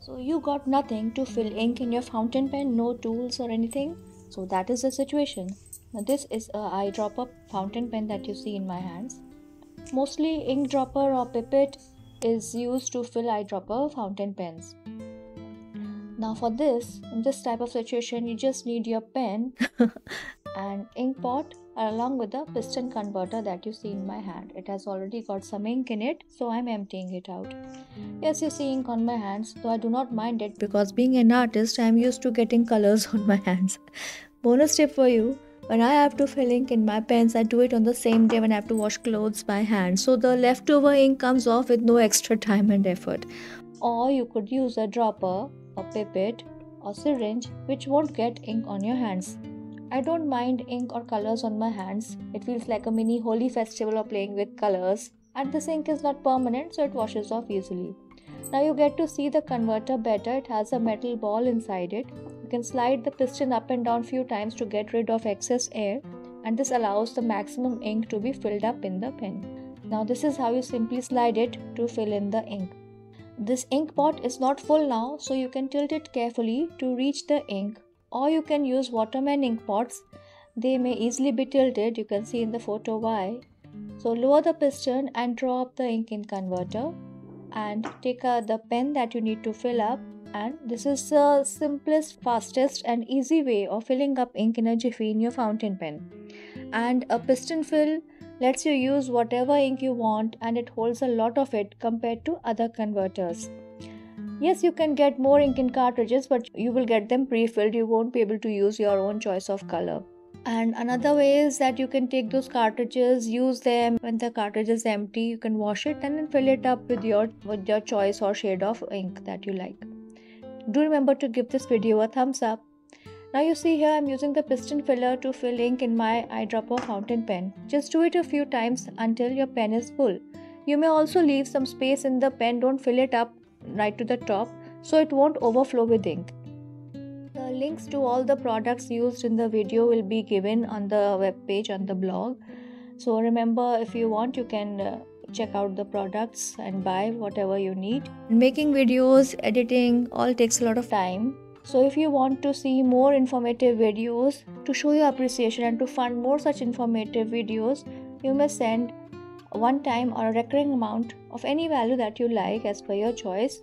So you got nothing to fill ink in your fountain pen, no tools or anything. So that is the situation. Now this is a eyedropper fountain pen that you see in my hands. Mostly ink dropper or pipette is used to fill eyedropper fountain pens. Now for this, in this type of situation, you just need your pen and ink pot along with the piston converter that you see in my hand. It has already got some ink in it, so I'm emptying it out. Yes, you see ink on my hands, though I do not mind it because being an artist, I'm used to getting colors on my hands. Bonus tip for you, when I have to fill ink in my pens, I do it on the same day when I have to wash clothes by hand. So the leftover ink comes off with no extra time and effort. Or you could use a dropper, a pipette, or syringe which won't get ink on your hands. I don't mind ink or colors on my hands. It feels like a mini holy festival of playing with colors, and this ink is not permanent, so it washes off easily. Now you get to see the converter better. It has a metal ball inside it. You can slide the piston up and down few times to get rid of excess air, and this allows the maximum ink to be filled up in the pen. Now this is how you simply slide it to fill in the ink. This ink pot is not full now, so you can tilt it carefully to reach the ink, or you can use Waterman ink pots. They may easily be tilted, you can see in the photo why. So lower the piston and draw up the ink in converter and take the pen that you need to fill up, and this is the simplest, fastest and easy way of filling up ink in a jiffy in your fountain pen. And a piston fill lets you use whatever ink you want, and it holds a lot of it compared to other converters. Yes, you can get more ink in cartridges, but you will get them pre-filled. You won't be able to use your own choice of color. And another way is that you can take those cartridges, use them when the cartridge is empty. You can wash it and then fill it up with your choice or shade of ink that you like. Do remember to give this video a thumbs up. Now you see here I'm using the piston filler to fill ink in my eyedropper fountain pen. Just do it a few times until your pen is full. You may also leave some space in the pen. Don't fill it up right to the top so it won't overflow with ink. The links to all the products used in the video will be given on the web page on the blog. So remember, if you want, you can check out the products and buy whatever you need. Making videos, editing, all takes a lot of time. So if you want to see more informative videos to show your appreciation and to fund more such informative videos, you may send a one-time or a recurring amount of any value that you like as per your choice.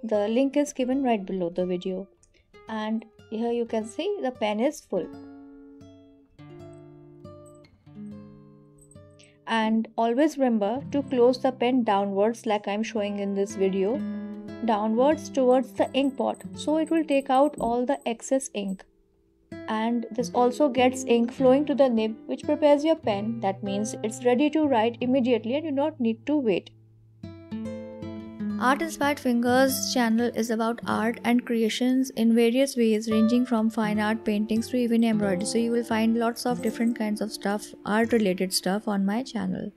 The link is given right below the video. And here you can see the pen is full. And always remember to close the pen downwards like I'm showing in this video, downwards towards the ink pot, so it will take out all the excess ink. And this also gets ink flowing to the nib, which prepares your pen. That means it's ready to write immediately and you don't need to wait. Art Inspired Fingers channel is about art and creations in various ways, ranging from fine art, paintings to even embroidery. So you will find lots of different kinds of stuff, art related stuff on my channel.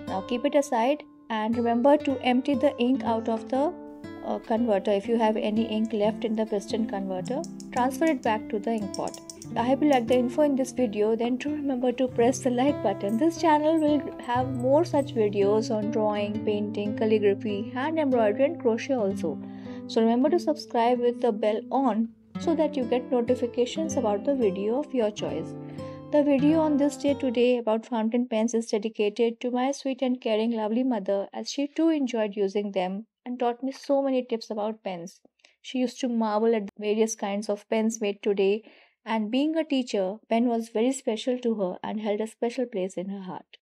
Now keep it aside and remember to empty the ink out of the converter. If you have any ink left in the piston converter, transfer it back to the ink pot. I hope you like the info in this video. Then do remember to press the like button. This channel will have more such videos on drawing, painting, calligraphy, hand embroidery and crochet also. So remember to subscribe with the bell on so that you get notifications about the video of your choice. The video on this day today about fountain pens is dedicated to my sweet and caring lovely mother, as she too enjoyed using them and taught me so many tips about pens. She used to marvel at various kinds of pens made today, and being a teacher, pen was very special to her and held a special place in her heart.